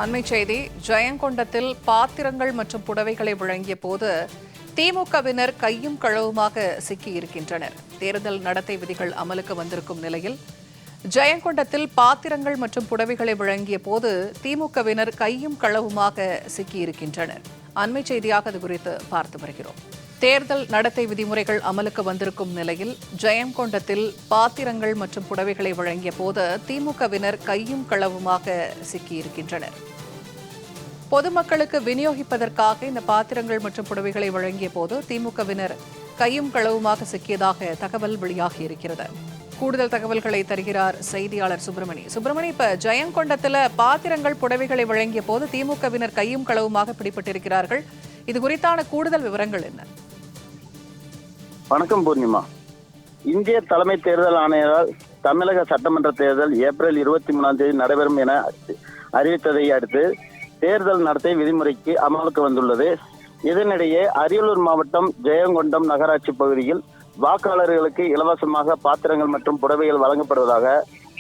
அண்மை செய்தி. ஜெயங்கொண்டத்தில் பாத்திரங்கள் மற்றும் புடவைகளை வழங்கிய போது திமுகவினர் கையும் களவுமாக சிக்கியிருக்கின்றனர். தேர்தல் நடத்தை விதிகள் அமலுக்கு வந்திருக்கும் நிலையில் ஜெயங்கொண்டத்தில் பாத்திரங்கள் மற்றும் புடவைகளை வழங்கிய போது திமுகவினர் கையும் களவுமாக சிக்கியிருக்கின்றனர். அண்மை செய்தியாக அது குறித்து பார்த்து வருகிறோம். தேர்தல் நடத்தை விதிமுறைகள் அமலுக்கு வந்திருக்கும் நிலையில் ஜெயங்கொண்டத்தில் பாத்திரங்கள் மற்றும் புடவைகளை வழங்கிய போது திமுகவினர் கையும் களவுமாக சிக்கியிருக்கின்றனர். பொதுமக்களுக்கு விநியோகிப்பதற்காக இந்த பாத்திரங்கள் மற்றும் புடவைகளை வழங்கிய போது திமுகவினர் கையும் களவுமாக சிக்கியதாக தகவல் வெளியாகியிருக்கிறது. கூடுதல் தகவல்களை தருகிறார் செய்தியாளர் சுப்பிரமணி. இப்ப ஜெயங்கொண்டத்தில் பாத்திரங்கள் புடவைகளை வழங்கிய போது திமுகவினர் கையும் களவுமாக பிடிபட்டிருக்கிறார்கள். இது குறித்தான கூடுதல் விவரங்கள் என்ன? வணக்கம் பூர்ணிமா. இந்திய தலைமை தேர்தல் ஆணையரால் தமிழக சட்டமன்ற தேர்தல் ஏப்ரல் 23 நடைபெறும் என அறிவித்ததை அடுத்து தேர்தல் நடத்தை விதிமுறைக்கு அமலுக்கு வந்துள்ளது. இதனிடையே அரியலூர் மாவட்டம் ஜெயங்கொண்டம் நகராட்சி பகுதியில் வாக்காளர்களுக்கு இலவசமாக பாத்திரங்கள் மற்றும் புடவைகள் வழங்கப்படுவதாக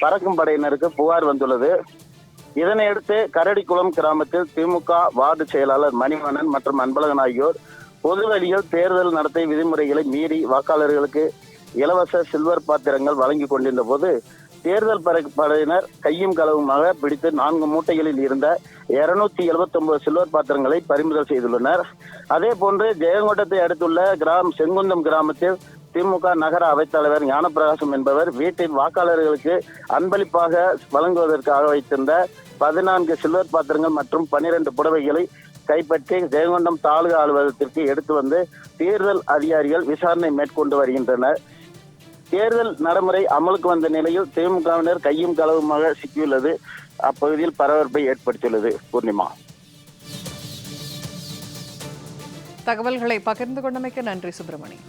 பறக்கும் படையினருக்கு புகார் வந்துள்ளது. இதனையடுத்து கரடிக்குளம் கிராமத்தில் திமுக வார்டு செயலாளர் மணிவண்ணன் மற்றும் அன்பழகன் ஆகியோர் பொதுவெளியில் தேர்தல் நடத்தை விதிமுறைகளை மீறி வாக்காளர்களுக்கு இலவச சில்வர் பாத்திரங்கள் வழங்கி கொண்டிருந்த போது தேர்தல் படையினர் கையும் களவுமாக பிடித்து 4 மூட்டைகளில் இருந்த 279 சில்வர் பாத்திரங்களை பறிமுதல் செய்துள்ளனர். அதே போன்று ஜெயங்கொண்டத்தை அடுத்துள்ள செங்குந்தம் கிராமத்தில் திமுக நகர அவைத்தலைவர் ஞானப்பிரகாசம் என்பவர் வீட்டில் வாக்காளர்களுக்கு அன்பளிப்பாக வழங்குவதற்காக வைத்திருந்த 14 சில்வர் பாத்திரங்கள் மற்றும் 12 புடவைகளை கைப்பற்றி ஜெயங்கொண்டம் தாலுகா அலுவலகத்திற்கு எடுத்து வந்து தேர்தல் அதிகாரிகள் விசாரணை மேற்கொண்டு வருகின்றனர். தேர்தல் நடைமுறை அமலுக்கு வந்த நிலையில் திமுகவினர் கையும் களவுமாக சிக்கியுள்ளது அப்பகுதியில் பரபரப்பை ஏற்படுத்தியுள்ளது. பூர்ணிமா, தகவல்களை பகிர்ந்து கொண்டமைக்கு நன்றி சுப்பிரமணி.